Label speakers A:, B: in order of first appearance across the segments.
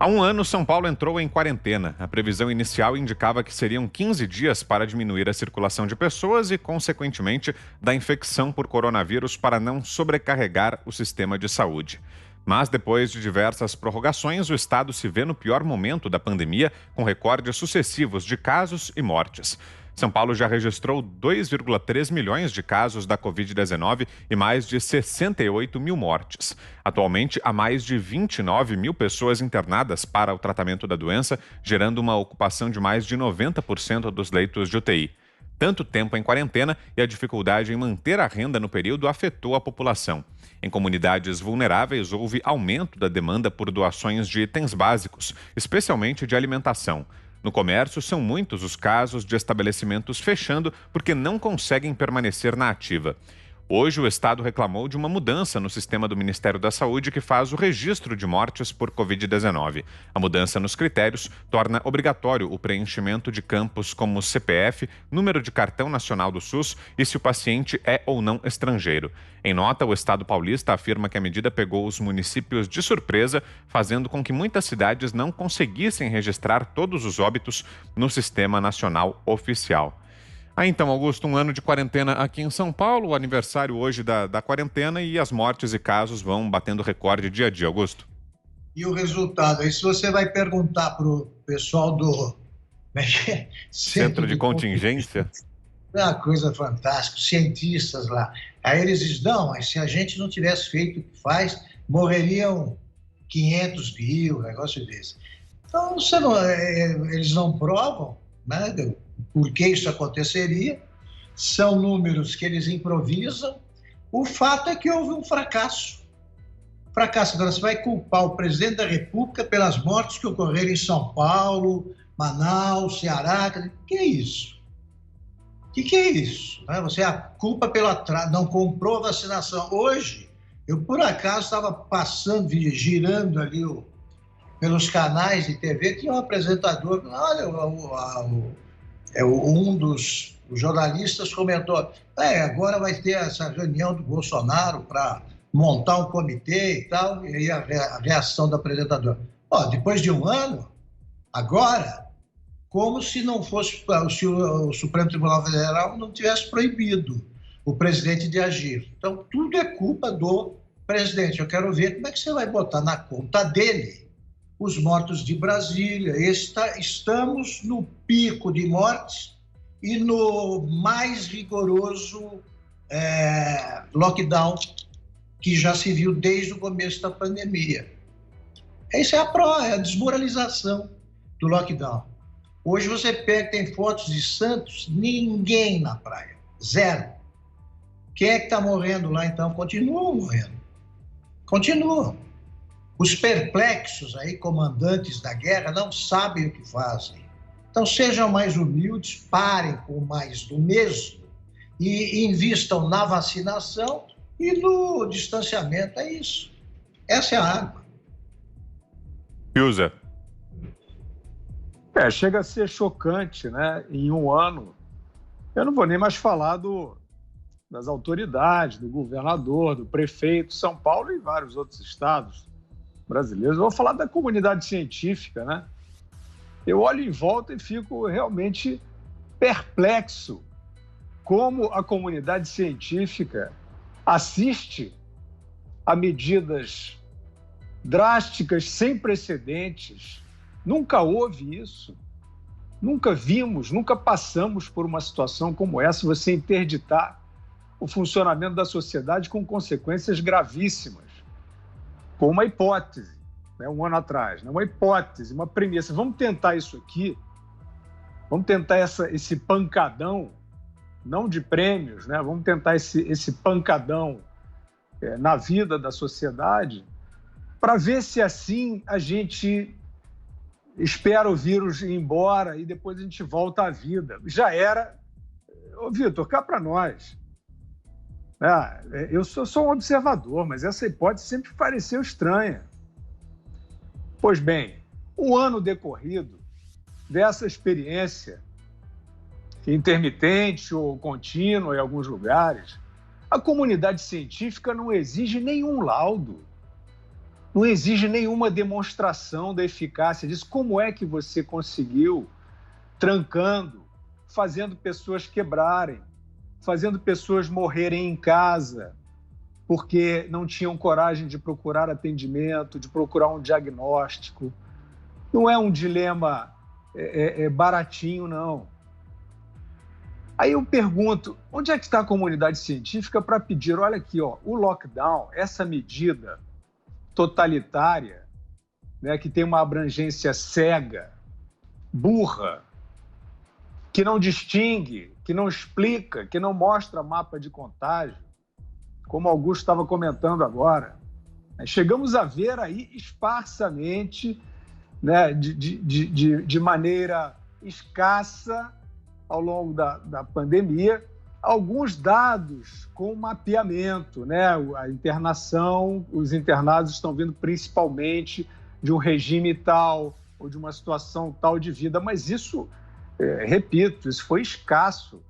A: Há um ano, São Paulo entrou em quarentena. A previsão inicial indicava que seriam 15 dias para diminuir a circulação de pessoas e, consequentemente, da infecção por coronavírus para não sobrecarregar o sistema de saúde. Mas, depois de diversas prorrogações, o estado se vê no pior momento da pandemia, com recordes sucessivos de casos e mortes. São Paulo já registrou 2,3 milhões de casos da Covid-19 e mais de 68 mil mortes. Atualmente, há mais de 29 mil pessoas internadas para o tratamento da doença, gerando uma ocupação de mais de 90% dos leitos de UTI. Tanto tempo em quarentena e a dificuldade em manter a renda no período afetou a população. Em comunidades vulneráveis, houve aumento da demanda por doações de itens básicos, especialmente de alimentação. No comércio, são muitos os casos de estabelecimentos fechando porque não conseguem permanecer na ativa. Hoje, o Estado reclamou de uma mudança no sistema do Ministério da Saúde que faz o registro de mortes por Covid-19. A mudança nos critérios torna obrigatório o preenchimento de campos como CPF, número de cartão nacional do SUS e se o paciente é ou não estrangeiro. Em nota, o Estado paulista afirma que a medida pegou os municípios de surpresa, fazendo com que muitas cidades não conseguissem registrar todos os óbitos no Sistema Nacional Oficial. Então, Augusto, um ano de quarentena aqui em São Paulo, o aniversário hoje da quarentena e as mortes e casos vão batendo recorde dia a dia, Augusto.
B: E o resultado? Aí se você vai perguntar para o pessoal do
A: Centro de contingência.
B: É uma coisa fantástica, cientistas lá. Aí eles dizem, não, mas se a gente não tivesse feito o que faz, morreriam 500 mil, um negócio desse. Então, eles não provam, né, por que isso aconteceria, são números que eles improvisam. O fato é que houve um fracasso. Agora, você vai culpar o presidente da República pelas mortes que ocorreram em São Paulo, Manaus, Ceará. O que é isso? O que é isso? Você a culpa pelo atraso, não comprou vacinação. Hoje, eu por acaso estava passando, girando ali pelos canais de TV, tinha um apresentador, olha, um dos jornalistas comentou, agora vai ter essa reunião do Bolsonaro para montar um comitê e tal, e aí a reação do apresentador. Depois de um ano, agora, como se não fosse, se o Supremo Tribunal Federal não tivesse proibido o presidente de agir. Então, tudo é culpa do presidente. Eu quero ver como é que você vai botar na conta dele os mortos de Brasília. Estamos no pico de mortes e no mais rigoroso lockdown que já se viu desde o começo da pandemia. Essa é a desmoralização do lockdown. Hoje você pega, tem fotos de Santos, ninguém na praia, zero. Quem é que está morrendo lá então? Continuam morrendo. Continuam. Os perplexos aí, comandantes da guerra, não sabem o que fazem. Então sejam mais humildes, parem com mais do mesmo e invistam na vacinação e no distanciamento. É isso. Essa é a arma.
A: Pilza.
C: Chega a ser chocante, né? Em um ano, eu não vou nem mais falar das autoridades, do governador, do prefeito, São Paulo e vários outros estados brasileiros. Eu vou falar da comunidade científica, né? Eu olho em volta e fico realmente perplexo como a comunidade científica assiste a medidas drásticas, sem precedentes. Nunca houve isso. Nunca vimos, nunca passamos por uma situação como essa, você interditar o funcionamento da sociedade com consequências gravíssimas. Com uma hipótese, né, um ano atrás, né, uma hipótese, uma premissa. Vamos tentar isso aqui, vamos tentar esse pancadão, não de prêmios, né, vamos tentar esse pancadão na vida da sociedade, para ver se assim a gente espera o vírus ir embora e depois a gente volta à vida. Já era... Ô, Vitor, cá para nós. Eu sou um observador, mas essa hipótese sempre pareceu estranha. Pois bem, o ano decorrido dessa experiência intermitente ou contínua em alguns lugares, a comunidade científica não exige nenhum laudo. não exige nenhuma demonstração da eficácia disso. Como é que você conseguiu, trancando, fazendo pessoas quebrarem, fazendo pessoas morrerem em casa, porque não tinham coragem de procurar atendimento, de procurar um diagnóstico? Não é um dilema baratinho, não. Aí eu pergunto, onde é que está a comunidade científica para pedir, olha aqui, ó, o lockdown, essa medida totalitária, né, que tem uma abrangência cega, burra, que não distingue, que não explica, que não mostra mapa de contágio, como o Augusto estava comentando agora. Chegamos a ver aí esparsamente, né, de maneira escassa, ao longo da pandemia, alguns dados com mapeamento, né? A internação, os internados estão vindo principalmente de um regime tal ou de uma situação tal de vida, mas isso, repito, isso foi escasso.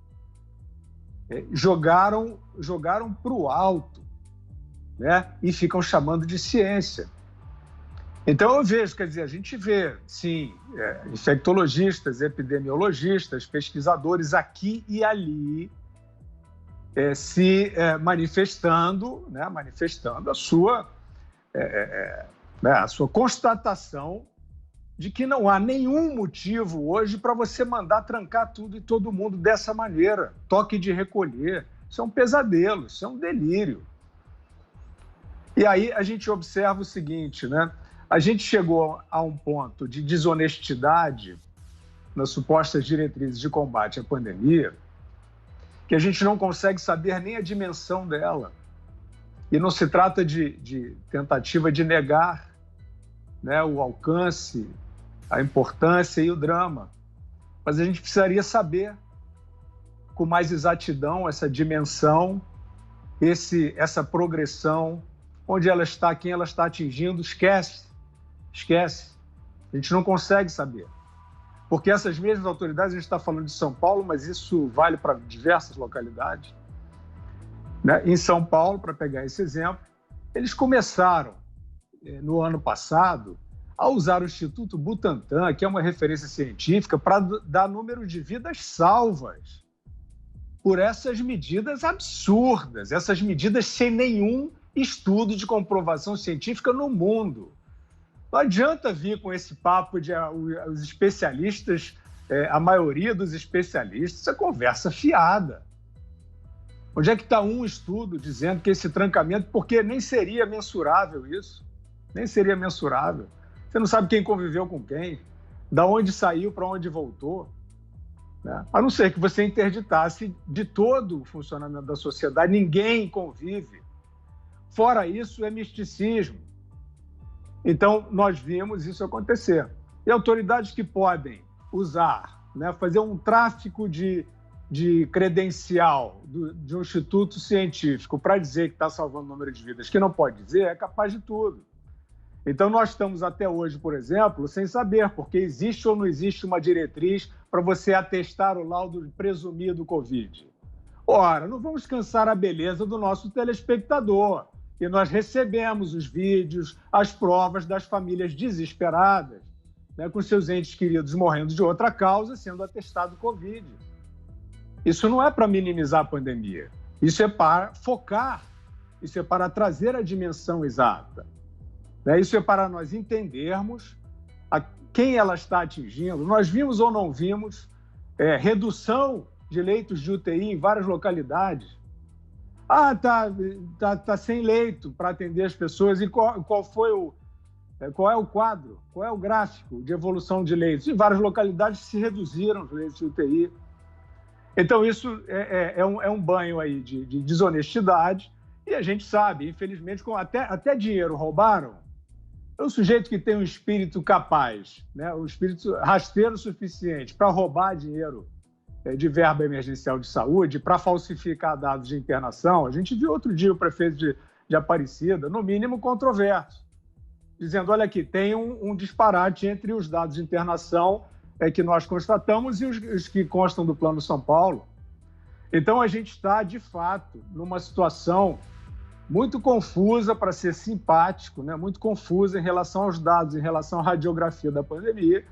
C: Jogaram para o alto, né? E ficam chamando de ciência. Então eu vejo, quer dizer, a gente vê, sim, infectologistas, epidemiologistas, pesquisadores aqui e ali se manifestando, né, manifestando a sua constatação de que não há nenhum motivo hoje para você mandar trancar tudo e todo mundo dessa maneira, toque de recolher. Isso é um pesadelo, isso é um delírio. E aí a gente observa o seguinte, né? A gente chegou a um ponto de desonestidade nas supostas diretrizes de combate à pandemia que a gente não consegue saber nem a dimensão dela. E não se trata de tentativa de negar, né, o alcance, a importância e o drama. Mas a gente precisaria saber com mais exatidão essa dimensão, essa progressão, onde ela está, quem ela está atingindo. Esquece. A gente não consegue saber. Porque essas mesmas autoridades, a gente está falando de São Paulo, mas isso vale para diversas localidades, né? Em São Paulo, para pegar esse exemplo, eles começaram, no ano passado, a usar o Instituto Butantan, que é uma referência científica, para dar número de vidas salvas por essas medidas absurdas, essas medidas sem nenhum estudo de comprovação científica no mundo. Não adianta vir com esse papo de os especialistas, a maioria dos especialistas, isso é conversa fiada. Onde é que está um estudo dizendo que esse trancamento, porque nem seria mensurável isso, nem seria mensurável. Você não sabe quem conviveu com quem, da onde saiu, para onde voltou, né? A não ser que você interditasse de todo o funcionamento da sociedade, ninguém convive. Fora isso, é misticismo. Então, nós vimos isso acontecer. E autoridades que podem usar, né, fazer um tráfico de credencial de um instituto científico para dizer que está salvando o número de vidas, que não pode dizer, é capaz de tudo. Então, nós estamos até hoje, por exemplo, sem saber, porque existe ou não existe uma diretriz para você atestar o laudo presumido Covid. Ora, não vamos cansar a beleza do nosso telespectador. E nós recebemos os vídeos, as provas das famílias desesperadas, né, com seus entes queridos morrendo de outra causa, sendo atestado Covid. Isso não é para minimizar a pandemia. Isso é para focar, isso é para trazer a dimensão exata. Né? Isso é para nós entendermos a quem ela está atingindo. Nós vimos ou não vimos redução de leitos de UTI em várias localidades. Tá sem leito para atender as pessoas. E qual é o quadro? Qual é o gráfico de evolução de leitos? Em várias localidades se reduziram os leitos de UTI. Então, isso é um banho aí de desonestidade. E a gente sabe, infelizmente, até dinheiro roubaram. É um sujeito que tem um espírito capaz, né? Um espírito rasteiro o suficiente para roubar dinheiro de verba emergencial de saúde, para falsificar dados de internação. A gente viu outro dia o prefeito de Aparecida, no mínimo controverso, dizendo, olha aqui, tem um disparate entre os dados de internação que nós constatamos e os que constam do Plano São Paulo. Então, a gente está, de fato, numa situação muito confusa, para ser simpático, né? Muito confusa em relação aos dados, em relação à radiografia da pandemia.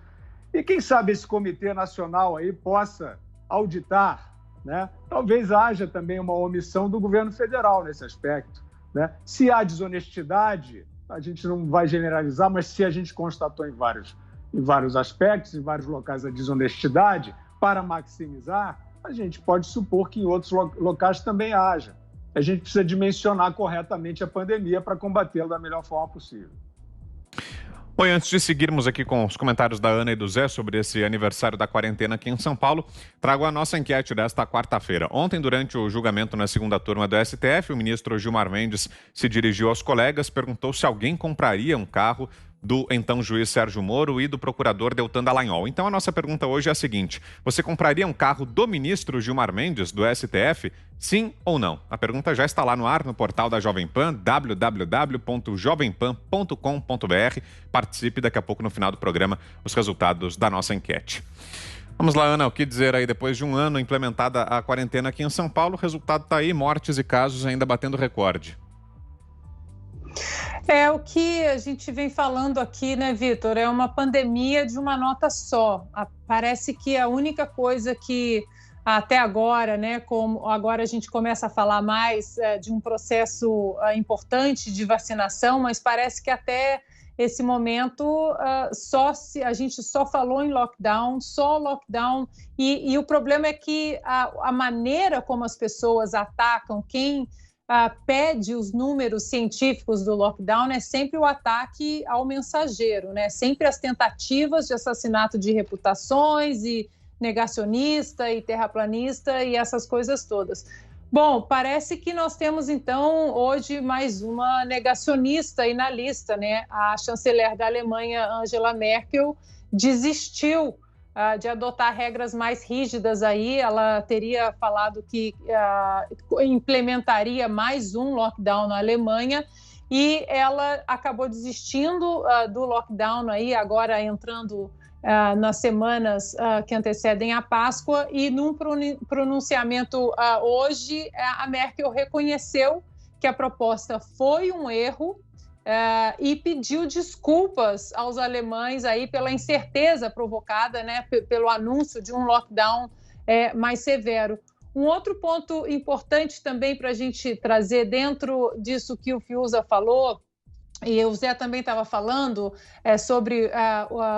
C: E quem sabe esse comitê nacional aí possa auditar, né? Talvez haja também uma omissão do governo federal nesse aspecto, né? Se há desonestidade, a gente não vai generalizar, mas se a gente constatou em vários aspectos, em vários locais, a desonestidade, para maximizar, a gente pode supor que em outros locais também haja. A gente precisa dimensionar corretamente a pandemia para combatê-la da melhor forma possível.
A: Oi, antes de seguirmos aqui com os comentários da Ana e do Zé sobre esse aniversário da quarentena aqui em São Paulo, trago a nossa enquete desta quarta-feira. Ontem, durante o julgamento na segunda turma do STF, o ministro Gilmar Mendes se dirigiu aos colegas, perguntou se alguém compraria um carro do então juiz Sérgio Moro e do procurador Deltan Dallagnol. Então a nossa pergunta hoje é a seguinte: você compraria um carro do ministro Gilmar Mendes, do STF? Sim ou não? A pergunta já está lá no ar, no portal da Jovem Pan, www.jovempan.com.br. Participe daqui a pouco, no final do programa, os resultados da nossa enquete. Vamos lá, Ana, o que dizer aí? Depois de um ano implementada a quarentena aqui em São Paulo, o resultado está aí, mortes e casos ainda batendo recorde.
D: É o que a gente vem falando aqui, né, Vitor? É uma pandemia de uma nota só. Parece que a única coisa que até agora, né, como agora a gente começa a falar mais de um processo importante de vacinação, mas parece que até esse momento a gente só falou em lockdown, e o problema é que a maneira como as pessoas atacam quem pede os números científicos do lockdown é sempre o ataque ao mensageiro, né? Sempre as tentativas de assassinato de reputações e negacionista e terraplanista e essas coisas todas. Bom, parece que nós temos então hoje mais uma negacionista aí na lista, né? A chanceler da Alemanha, Angela Merkel, desistiu de adotar regras mais rígidas aí. Ela teria falado que implementaria mais um lockdown na Alemanha e ela acabou desistindo do lockdown aí, agora entrando nas semanas que antecedem a Páscoa, e num pronunciamento hoje, a Merkel reconheceu que a proposta foi um erro e pediu desculpas aos alemães aí pela incerteza provocada, né, pelo anúncio de um lockdown mais severo. Um outro ponto importante também para a gente trazer dentro disso que o Fiuza falou, e o Zé também estava falando sobre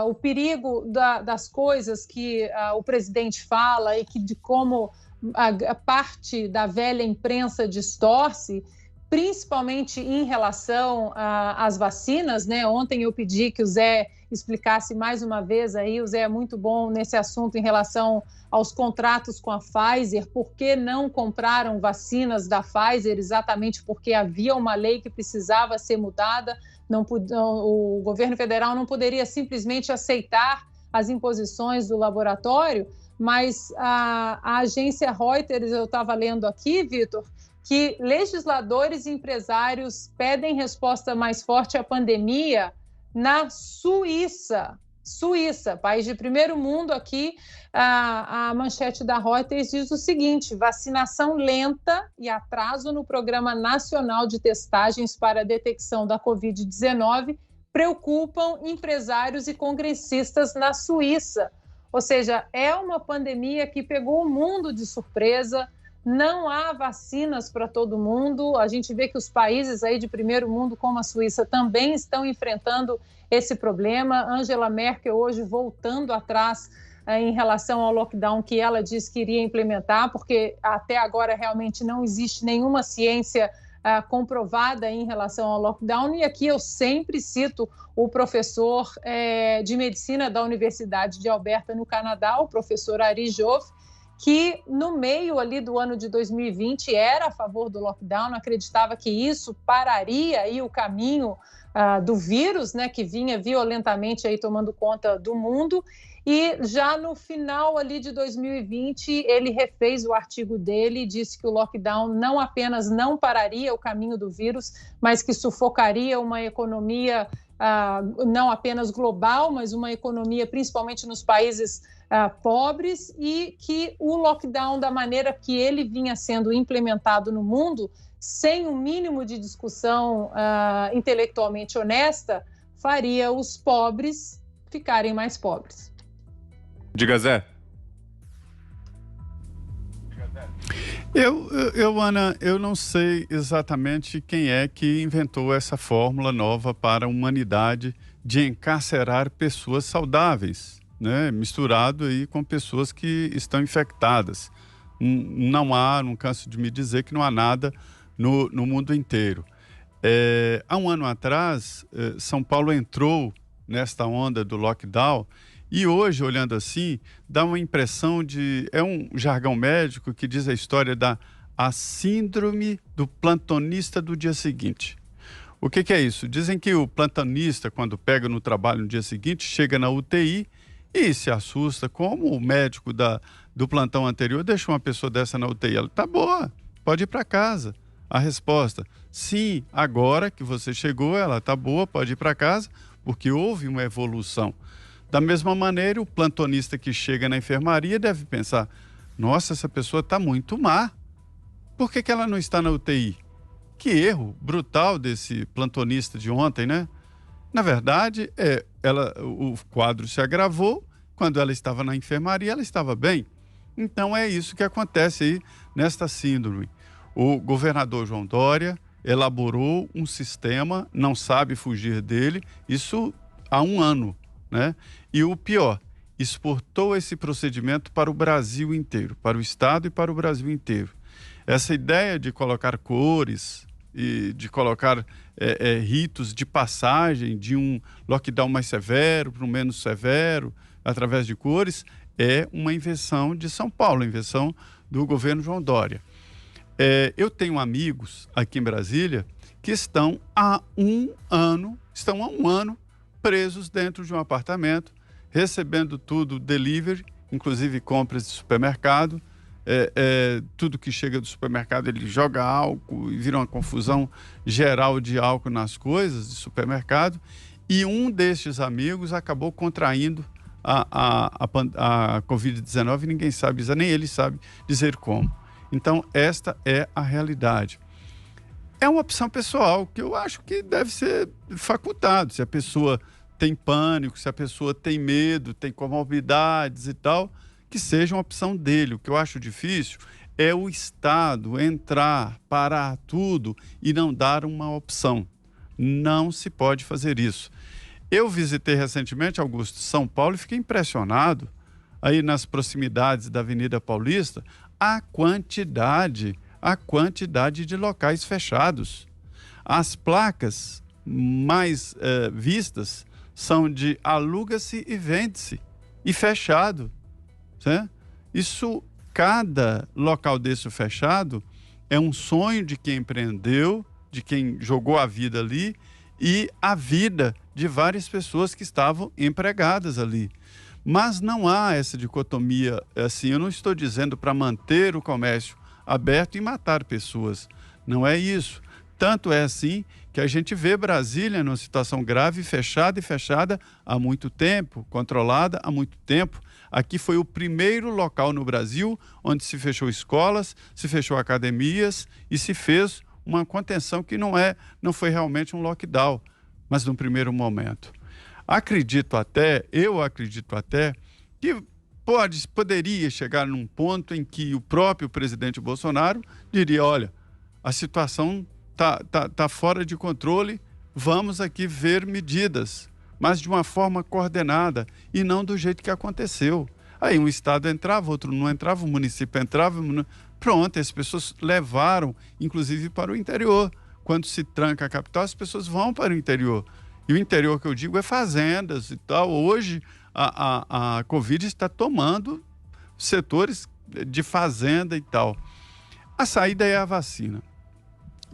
D: o perigo das coisas que o presidente fala e de como a parte da velha imprensa distorce, principalmente em relação às vacinas, né? Ontem eu pedi que o Zé explicasse mais uma vez aí, o Zé é muito bom nesse assunto em relação aos contratos com a Pfizer, por que não compraram vacinas da Pfizer, exatamente porque havia uma lei que precisava ser mudada, o governo federal não poderia simplesmente aceitar as imposições do laboratório, mas a agência Reuters, eu estava lendo aqui, Vitor, que legisladores e empresários pedem resposta mais forte à pandemia na Suíça. Suíça, país de primeiro mundo aqui, a manchete da Reuters diz o seguinte: vacinação lenta e atraso no Programa Nacional de Testagens para a Detecção da Covid-19 preocupam empresários e congressistas na Suíça. Ou seja, é uma pandemia que pegou o mundo de surpresa. Não há vacinas para todo mundo. A gente vê que os países aí de primeiro mundo, como a Suíça, também estão enfrentando esse problema. Angela Merkel hoje voltando atrás em relação ao lockdown que ela disse que iria implementar, porque até agora realmente não existe nenhuma ciência comprovada em relação ao lockdown. E aqui eu sempre cito o professor de medicina da Universidade de Alberta, no Canadá, o professor Ari Joff, que no meio ali do ano de 2020 era a favor do lockdown, acreditava que isso pararia aí o caminho do vírus, né, que vinha violentamente aí tomando conta do mundo. E já no final ali de 2020, ele refez o artigo dele e disse que o lockdown não apenas não pararia o caminho do vírus, mas que sufocaria uma economia não apenas global, mas uma economia principalmente nos países pobres, e que o lockdown, da maneira que ele vinha sendo implementado no mundo, sem um mínimo de discussão intelectualmente honesta, faria os pobres ficarem mais pobres.
A: Diga, Zé.
E: Ana, eu não sei exatamente quem é que inventou essa fórmula nova para a humanidade de encarcerar pessoas saudáveis, né? Misturado aí com pessoas que estão infectadas. Não canso de me dizer que não há nada no mundo inteiro. Há um ano atrás, São Paulo entrou nesta onda do lockdown e hoje, olhando assim, dá uma impressão é um jargão médico que diz a história a síndrome do plantonista do dia seguinte. O que é isso? Dizem que o plantonista, quando pega no trabalho no dia seguinte, chega na UTI e se assusta, como o médico do plantão anterior deixa uma pessoa dessa na UTI. Ela tá boa, pode ir para casa. A resposta, sim, agora que você chegou, ela tá boa, pode ir para casa, porque houve uma evolução. Da mesma maneira, o plantonista que chega na enfermaria deve pensar, nossa, essa pessoa está muito má. Por que ela não está na UTI? Que erro brutal desse plantonista de ontem, né? Na verdade, o quadro se agravou. Quando ela estava na enfermaria, ela estava bem. Então, é isso que acontece aí nesta síndrome. O governador João Dória elaborou um sistema, não sabe fugir dele, isso há um ano, né? E o pior, exportou esse procedimento para o Brasil inteiro, para o Estado e para o Brasil inteiro. Essa ideia de colocar cores e de colocar ritos de passagem de um lockdown mais severo para um menos severo, através de cores, é uma invenção de São Paulo, invenção do governo João Dória. Eu tenho amigos aqui em Brasília que estão há um ano presos dentro de um apartamento, recebendo tudo delivery, inclusive compras de supermercado. Tudo que chega do supermercado ele joga álcool e vira uma confusão geral de álcool nas coisas de supermercado. E um destes amigos acabou contraindo a Covid-19 e ninguém sabe, nem ele sabe dizer como. Então, esta é a realidade. É uma opção pessoal que eu acho que deve ser facultado. Se a pessoa tem pânico, se a pessoa tem medo, tem comorbidades e tal, que seja uma opção dele. O que eu acho difícil é o Estado entrar, parar tudo e não dar uma opção. Não se pode fazer isso. Eu visitei recentemente, Augusto, São Paulo e fiquei impressionado, aí nas proximidades da Avenida Paulista, a quantidade de locais fechados. As placas mais vistas são de aluga-se e vende-se, e fechado. Certo? Isso, cada local desse fechado é um sonho de quem empreendeu, de quem jogou a vida ali e a vida de várias pessoas que estavam empregadas ali. Mas não há essa dicotomia, assim, eu não estou dizendo para manter o comércio aberto e matar pessoas, não é isso. Tanto é assim que a gente vê Brasília numa situação grave, fechada há muito tempo, controlada há muito tempo. Aqui foi o primeiro local no Brasil onde se fechou escolas, se fechou academias e se fez uma contenção que não foi realmente um lockdown, mas num primeiro momento. Eu acredito até que poderia chegar num ponto em que o próprio presidente Bolsonaro diria, olha, a situação tá fora de controle, vamos aqui ver medidas, mas de uma forma coordenada e não do jeito que aconteceu. Aí um estado entrava, outro não entrava, o município entrava, pronto, as pessoas levaram, inclusive para o interior. Quando se tranca a capital, as pessoas vão para o interior. E o interior que eu digo é fazendas e tal. Hoje a Covid está tomando setores de fazenda e tal. A saída é a vacina.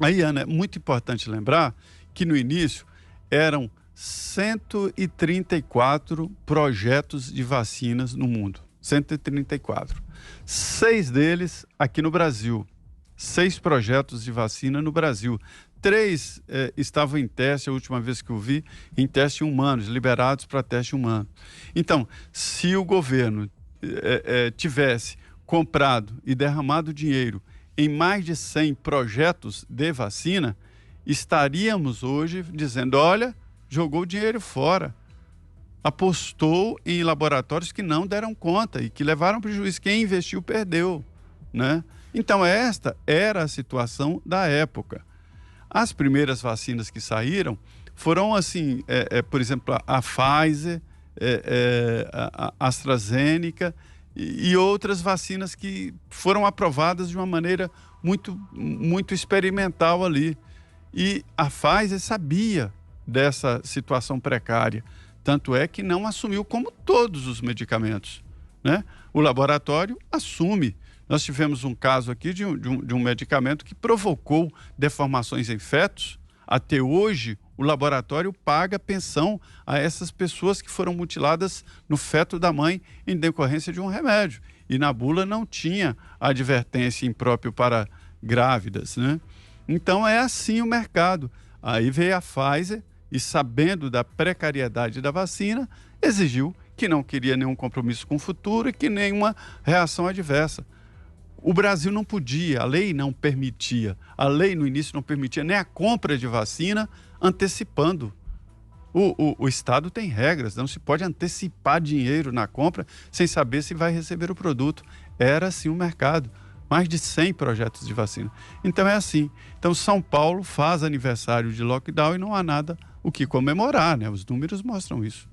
E: Aí, Ana, é muito importante lembrar que no início eram 134 projetos de vacinas no mundo. 134. 6 deles aqui no Brasil. 6 projetos de vacina no Brasil. 3 estavam em teste, a última vez que eu vi, em teste humanos, liberados para teste humano. Então, se o governo tivesse comprado e derramado dinheiro em mais de 100 projetos de vacina, estaríamos hoje dizendo, olha, jogou o dinheiro fora. Apostou em laboratórios que não deram conta e que levaram prejuízo. Quem investiu perdeu, né? Então, esta era a situação da época. As primeiras vacinas que saíram foram, assim, por exemplo, a Pfizer, a AstraZeneca e outras vacinas que foram aprovadas de uma maneira muito experimental ali. E a Pfizer sabia dessa situação precária. Tanto é que não assumiu como todos os medicamentos, né? O laboratório assume. Nós tivemos um caso aqui de um medicamento que provocou deformações em fetos. Até hoje, o laboratório paga pensão a essas pessoas que foram mutiladas no feto da mãe em decorrência de um remédio. E na bula não tinha advertência impróprio para grávidas, né? Então é assim o mercado. Aí veio a Pfizer e, sabendo da precariedade da vacina, exigiu que não queria nenhum compromisso com o futuro e que nenhuma reação adversa. O Brasil não podia, a lei não permitia. A lei no início não permitia nem a compra de vacina antecipando. O Estado tem regras, não se pode antecipar dinheiro na compra sem saber se vai receber o produto. Era assim o mercado. Mais de 100 projetos de vacina. Então é assim. Então São Paulo faz aniversário de lockdown e não há nada o que comemorar, né? Os números mostram isso.